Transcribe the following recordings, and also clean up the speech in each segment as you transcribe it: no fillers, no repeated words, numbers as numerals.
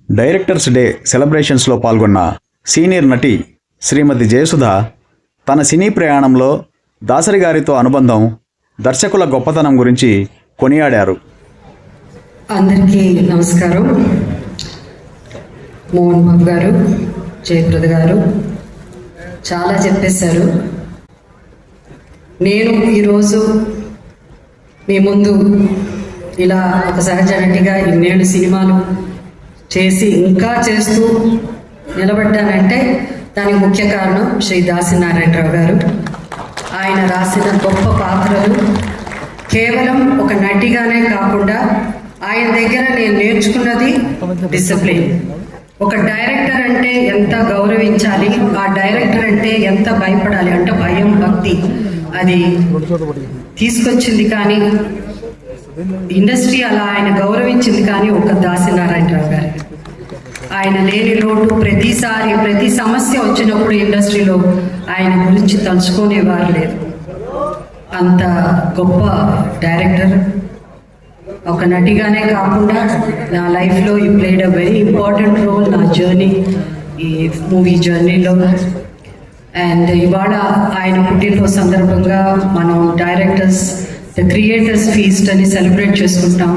Directors day సెలబ్రేషన్స్లో పాల్గొన్న senior నటి శ్రీమతి జయసుధ తన సినీ ప్రయాణంలో దాసరి గారితో అనుబంధం, దర్శకుల గొప్పతనం గురించి కొనియాడారు. అందరికీ నమస్కారం. మోహన్ బాబు గారు, జయప్రద గారు చాలా చెప్పేశారు. నేను ఈరోజు మీ ముందు ఇలా ఒక సహజ నటిగా ఇన్నేళ్ళు సినిమాలు చేసి ఇంకా చేస్తూ నిలబడ్డానంటే దానికి ముఖ్య కారణం శ్రీ దాసరి నారాయణరావు గారు. ఆయన రాసిన గొప్ప పాత్రలు కేవలం ఒక నటిగానే కాకుండా ఆయన దగ్గర నేను నేర్చుకున్నది డిసిప్లిన్. ఒక డైరెక్టర్ అంటే ఎంత గౌరవించాలి, ఆ డైరెక్టర్ అంటే ఎంత భయపడాలి, అంటే భయం, భక్తి అది తీసుకొచ్చింది. కానీ ఇండస్ట్రీ అలా ఆయన గౌరవించింది కానీ ఒక దాసరి నారాయణరావు గారు. ఆయన లేని లోటు ప్రతిసారి ప్రతి సమస్య వచ్చినప్పుడు ఇండస్ట్రీలో ఆయన గురించి తలుచుకునేవారు లేదు. అంత గొప్ప డైరెక్టర్. ఒక నటిగానే కాకుండా నా లైఫ్లో ఈ played a very important role నా జర్నీ, ఈ మూవీ జర్నీలో. అండ్ ఇవాళ ఆయన పుట్టినరోజు సందర్భంగా మనం డైరెక్టర్స్ ద క్రియేటర్స్ ఫీస్ట్ అని సెలబ్రేట్ చేసుకుంటాం.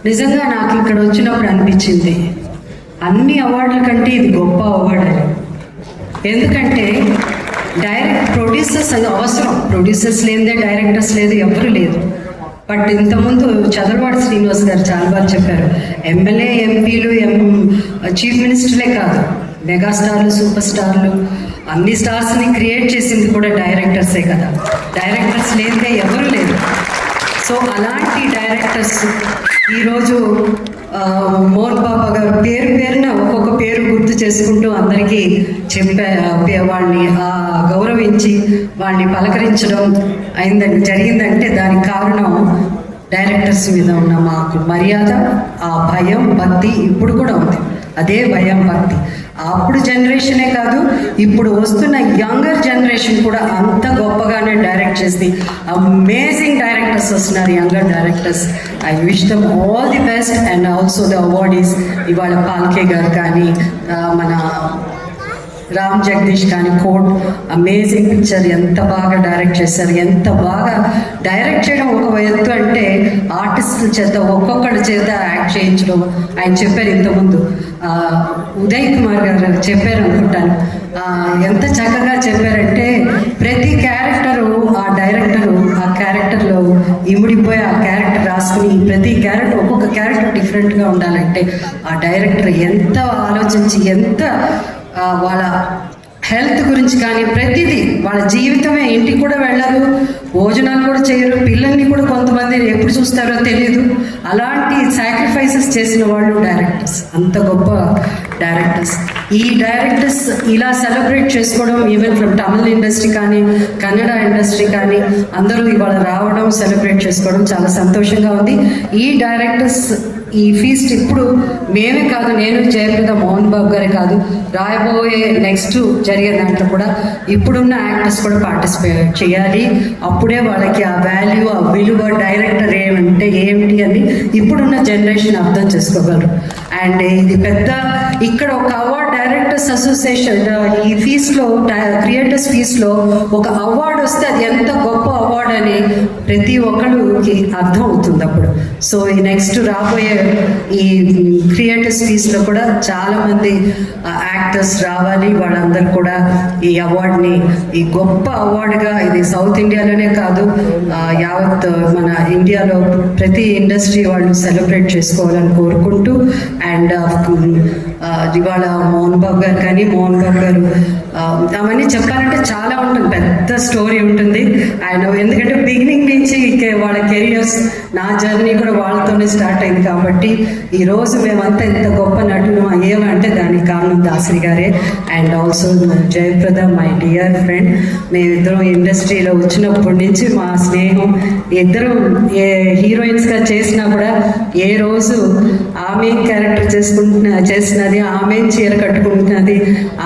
నిజంగా నాకు ఇక్కడ వచ్చినప్పుడు అనిపించింది అన్ని అవార్డుల కంటే ఇది గొప్ప అవార్డు అని. ఎందుకంటే ప్రొడ్యూసర్స్ అది అవసరం. ప్రొడ్యూసర్స్ లేదే డైరెక్టర్స్ లేదు, ఎవరు లేదు. బట్ ఇంతకుముందు చదలవాడ శ్రీనివాస్ గారు చాలా బాగా చెప్పారు. ఎమ్మెల్యే, ఎంపీలు, చీఫ్ మినిస్టర్లే కాదు, మెగాస్టార్లు, సూపర్ స్టార్లు, అన్ని స్టార్స్ని క్రియేట్ చేసింది కూడా డైరెక్టర్సే కదా. డైరెక్టర్స్ లేదే ఎవరు లేదు. సో అలాంటి డైరెక్టర్స్ ఈరోజు మోహన్ బాబా గారు పేరున ఒక్కొక్క పేరు గుర్తు చేసుకుంటూ అందరికీ వాళ్ళని గౌరవించి వాళ్ళని పలకరించడం జరిగిందంటే దానికి కారణం డైరెక్టర్స్ మీద ఉన్న మాకు మర్యాద, ఆ భయం, భక్తి ఇప్పుడు కూడా ఉంది. అదే భయం, భక్తి అప్పుడు జనరేషనే కాదు, ఇప్పుడు వస్తున్న యంగర్ జనరేషన్ కూడా అంత గొప్పగానే డైరెక్ట్ చేసి అమేజింగ్ డైరెక్టర్స్ వస్తున్నారు, younger directors. I wish them all the best. And also the awardees ఇవాళ పాల్కే గారు కానీ, మన రామ్ జగదీష్ కానీ, కోట్ అమేజింగ్ పిక్చర్ ఎంత బాగా డైరెక్ట్ చేశారు. ఎంత బాగా డైరెక్ట్ చేయడం ఒక ఎత్తు అంటే ఆర్టిస్టుల చేత ఒక్కొక్కడి చేత యాక్ట్ చేయించడం. ఆయన చెప్పారు ఇంతకుముందు, ఉదయ్ కుమార్ గారు చెప్పారు అనుకుంటాను, ఎంత చక్కగా చెప్పారంటే ప్రతి క్యారెక్టరు ఆ డైరెక్టరు ఆ క్యారెక్టర్లో ఇమిడిపోయి ఆ క్యారెక్టర్ రాసుకుని ప్రతి క్యారెక్టర్ ఒక్కొక్క క్యారెక్టర్ డిఫరెంట్గా ఉండాలంటే ఆ డైరెక్టర్ ఎంత ఆలోచించి, ఎంత వాళ్ళ హెల్త్ గురించి కానీ ప్రతిదీ, వాళ్ళ జీవితమే, ఇంటికి కూడా వెళ్ళరు, భోజనాలు కూడా చేయరు, పిల్లల్ని కూడా కొంతమంది ఎప్పుడు చూస్తారో తెలియదు. అలాంటి సాక్రిఫైసెస్ చేసిన వాళ్ళు డైరెక్టర్స్, అంత గొప్ప డైరెక్టర్స్. ఈ డైరెక్టర్స్ ఇలా సెలబ్రేట్ చేసుకోవడం, ఈవెన్ ఫ్రమ్ తమిళ ఇండస్ట్రీ కానీ, కన్నడ ఇండస్ట్రీ కానీ అందరూ ఇవాళ రావడం, సెలబ్రేట్ చేసుకోవడం చాలా సంతోషంగా ఉంది. ఈ డైరెక్టర్స్ ఈ ఫీస్ట్ ఇప్పుడు మేమే కాదు, నేను జయప్రద, మోహన్ బాబు గారే కాదు, రాయబోయే నెక్స్ట్ జరిగే దాంట్లో కూడా ఇప్పుడున్న యాక్టర్స్ కూడా పార్టిసిపేట్ చేయాలి. అప్పుడే వాళ్ళకి ఆ వాల్యూ, ఆ విలువ, డైరెక్టర్ ఏమంటే ఏమిటి అని ఇప్పుడున్న జనరేషన్ అర్థం చేసుకోగలరు. అండ్ ఇది పెద్ద ఇక్కడ ఒక అవార్డ్, డైరెక్టర్స్ అసోసియేషన్ ఈ ఫీస్ట్లో, క్రియేటర్స్ ఫీస్లో ఒక అవార్డు వస్తే అది ఎంత గొప్ప అవార్డు అని ప్రతి ఒక్కరికి అర్థం అవుతుంది అప్పుడు. సో ఈ నెక్స్ట్ రాబోయే ఈ క్రియేటర్స్ ఫీస్లో కూడా చాలామంది యాక్టర్స్ రావాలి. వాళ్ళందరూ కూడా ఈ అవార్డుని, ఈ గొప్ప అవార్డుగా, ఇది సౌత్ ఇండియాలోనే కాదు యావత్ మన ఇండియాలో ప్రతి ఇండస్ట్రీ వాళ్ళు సెలబ్రేట్ చేసుకోవాలని కోరుకుంటూ. అండ్ ఇవాళ మోహన్ బాబు గారు కానీ, మోహన్ బాబు గారు అవన్నీ చెప్పాలంటే చాలా ఉంటుంది, పెద్ద స్టోరీ ఉంటుంది ఆయన. ఎందుకంటే బిగినింగ్ నుంచి వాళ్ళ కెరియర్స్, నా జర్నీ కూడా వాళ్ళతోనే స్టార్ట్ అయింది కాబట్టి ఈరోజు మేమంతా ఇంత గొప్ప నటులు అయ్యామంటే దానికి కారణం దాసరి గారే. And also Jayaprada, my dear friend. మేమిద్దరం ఇండస్ట్రీలో వచ్చినప్పటి నుంచి మా స్నేహం, ఇద్దరు హీరోయిన్స్గా చేసినా కూడా ఏ రోజు ఆమె క్యారెక్టర్ క్యారెక్టర్ చేసినది, ఆమె చీర కట్టుకుంటున్నది,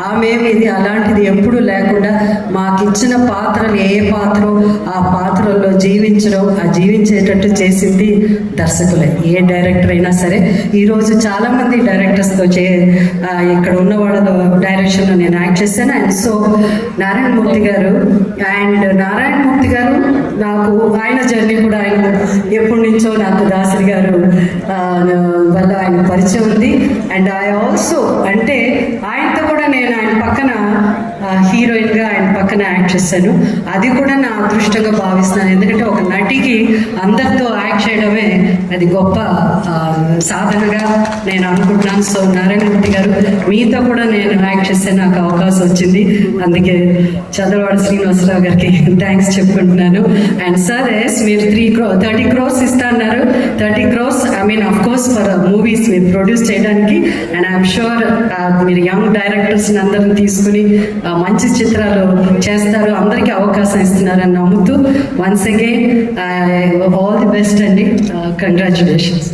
ఆమె ఇది అలాంటిది ఎప్పుడూ లేకుండా మాకు ఇచ్చిన పాత్రలు ఏ పాత్ర ఆ పాత్రల్లో జీవించడం, ఆ జీవించేటట్టు చేసింది దర్శకులే. ఏ డైరెక్టర్ అయినా సరే. ఈరోజు చాలామంది డైరెక్టర్స్తో ఇక్కడ ఉన్న వాళ్ళ డైరెక్షన్లో నేను యాక్ట్ చేశాను. అండ్ సో నారాయణమూర్తి గారు నాకు ఆయన జర్నీ కూడా ఆయన ఎప్పటి నుంచో నాకు దాసరి గారు వల్ల ఆయన పరిచయం ఉంది. అండ్ ఐ ఆల్సో అంటే ఆయనతో కూడా నేను ఆయన పక్కన హీరోయిన్గా ఆయన పక్కన యాక్ట్ చేశాను. అది కూడా నా అదృష్టంగా భావిస్తున్నాను. ఎందుకంటే ఒక నటికి అందరితో యాక్ట్ చేయడమే అది గొప్ప సాధనగా నేను అనుకుంటున్నాను. సో నారాయణమూర్తి గారు మీతో కూడా నేను యాక్ట్ చేస్తే నాకు అవకాశం వచ్చింది. అందుకే చంద్రవాడ శ్రీనివాసరావు గారికి థ్యాంక్స్ చెప్పుకుంటున్నాను. అండ్ సార్ మీరు 30 crores ఇస్తా అన్నారు. 30 crores of course for movies మీరు ప్రొడ్యూస్ చేయడానికి. అండ్ ఐఎమ్ షూర్ మీరు యంగ్ డైరెక్టర్స్ అందరిని తీసుకుని మంచి చిత్రాలు చేస్తారు, అందరికీ అవకాశం ఇస్తున్నారని నమ్ముతూ once again all the best అండి. కంగ్రాచులేషన్స్.